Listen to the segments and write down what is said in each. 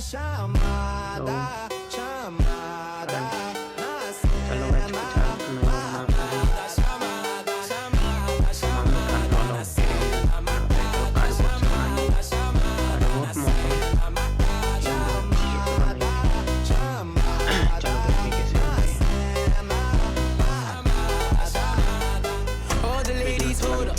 chamada, chamada na cena.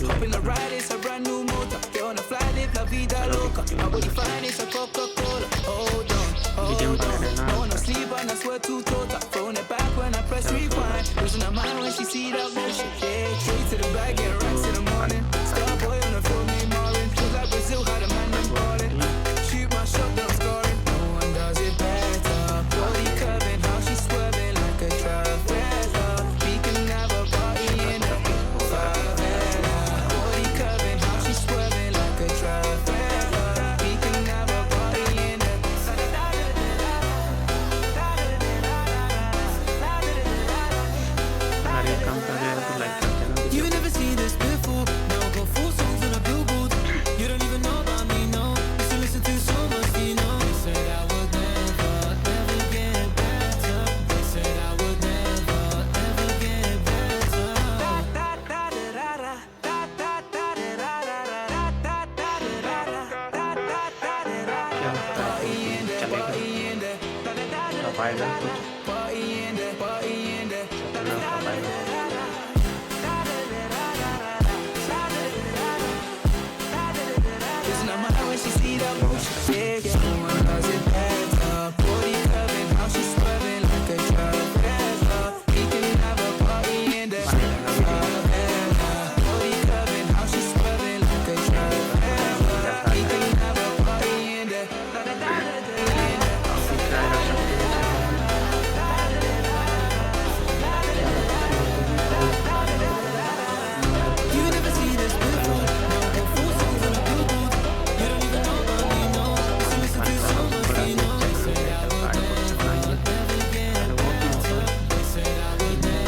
Up in the ride, it's a brand new motor. Get on the fly, live la vida loca. My body fine, it's a Coca-Cola. Hold on, hold on. No one no sleep and I swear to total. Throwing it back when I press rewind. Losing her mind when she see that motion. Yeah, straight to the bag, get racks in the morning. Starboy on the phone, me Marin. Feels like Brazil, how the man them ballin'. Shoot my shot, then I'm scoring. No one does it better. Body curving, how she swerving like a traveler. We can have a party in the favela. Body curving, how she swerving like a traveler. We can have a party in the You never seen this before. Now I got 4 songs on a billboard. You don't even know about me, no. Used to listen to so much, you know. They said I would never, ever get better. They said I would never, ever get better. Listen to my when she see that motion. Yeah, yeah. No one does it better. Body curving, how she swerving like a traveler. We can have a party in the favela. Body curving, how she swerving like a traveler. We can have a party in the You never see this before. Now I got 4 songs on a billboard. You don't even know about me, no. Used to listen to so much, you know. They said I would never, ever get better. They said I would never,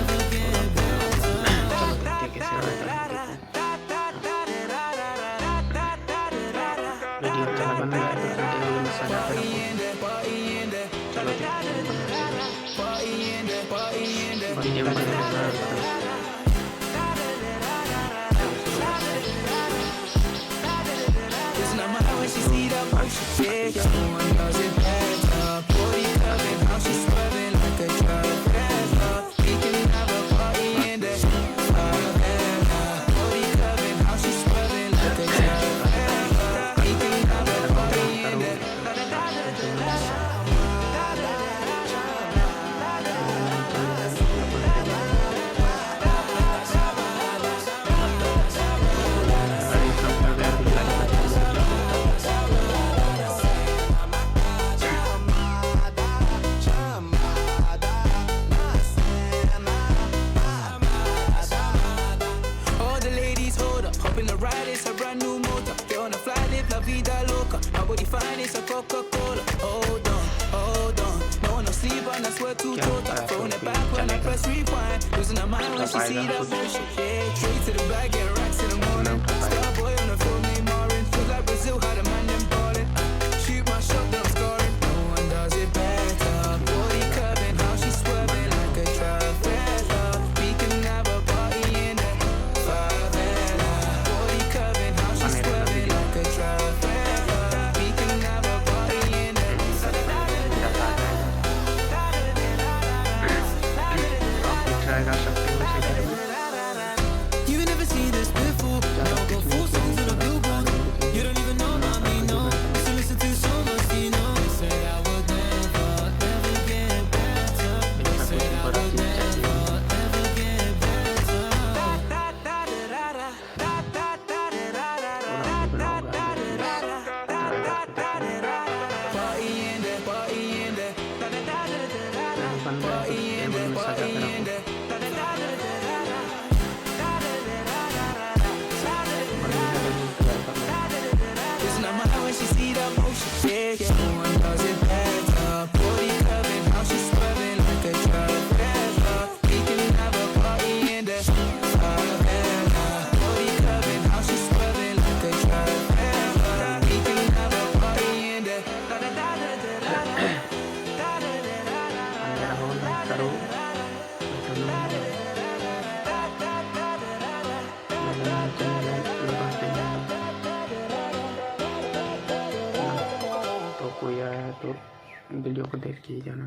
ever get Listen to my when she see that motion. Yeah, yeah. No one does it better. Body curving, how she swerving like a traveler. We can have a party in the favela. Body curving, how she swerving like a traveler. We can have a party in the All the ladies hold up, hop in the ride, it's a brand new motor. Get on the fly, live la vida loca. My body fine, it's a Coca-Cola. Hold on, hold on. No one no sleep and I swear to total. Throwing it back when I press rewind. Losing her mind when she see that motion. Yeah, straight to the bag, get racks in the morning. Starboy on the phone, me Marin. Feels like Brazil, how the man them ballin'. Shoot my shot, then I'm scoring. No one does it better. Body curving, how she swerving like a traveler. We can have a party in the favela. Body curving, how she swerving like a traveler. We can have a party in the You never seen this before. Now I got 4 songs on a billboard. You don't even know about me, no. Used to listen to so much, you know. They said I would never, ever get better. They said I would never, ever get better. Party in the, party in the, party in the, party in the. Listen to my when she see that motion. Yeah, yeah. No one does it better. Body curving, how she swerving like a traveler. We can have a party in the favela. Body curving, how she swerving like a traveler. We can have a party in the करो, चलो लगाते हैं। तो कोई आया तो video को देख के ही जाना।